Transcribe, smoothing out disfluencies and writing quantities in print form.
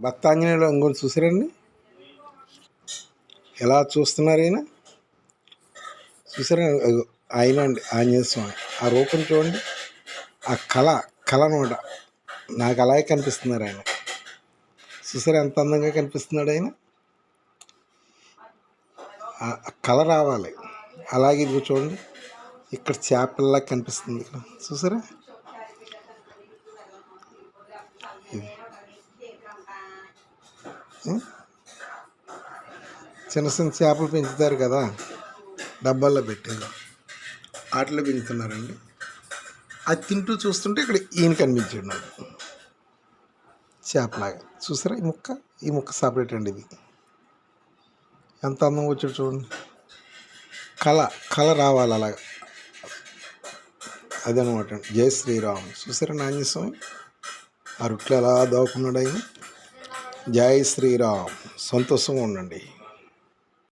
భక్త ఆంజనేయులు ఇంకోటి చూసారండి, ఎలా చూస్తున్నారు ఈయన? చూసారా? ఆయన అండి ఆంజనేయ స్వామి. ఆ రూపం చూడండి, ఆ కళ అనమాట. నాకు అలాగే కనిపిస్తున్నారు ఆయన. చూసారా ఎంత అందంగా కనిపిస్తున్నాడు ఆయన? ఆ కళ రావాలి. అలాగే ఇది చూడండి, ఇక్కడ చేపల్లా కనిపిస్తుంది. ఇక్కడ చూసారా? చిన్న చిన్న చేపలు పెంచుతారు కదా, డబ్బాల్లో పెట్టారు, వాటిలో పెంచుతున్నారండి. అది తింటూ చూస్తుంటే ఇక్కడ ఈయన కనిపించాడు నాకు చేపలాగా. చూసారా? ఈ ముక్క సపరేట్ అండి. ఇది ఎంత అందంగా వచ్చాడు చూడండి. కళ రావాలి అలాగా, అదనమాట. జై శ్రీరామ్. చూసారా ఆంజనేయ స్వామి ఆ రుట్లు ఎలా దాక్కున్నాడు ఆయన? జై శ్రీరామ్. సంతోషంగా ఉండండి.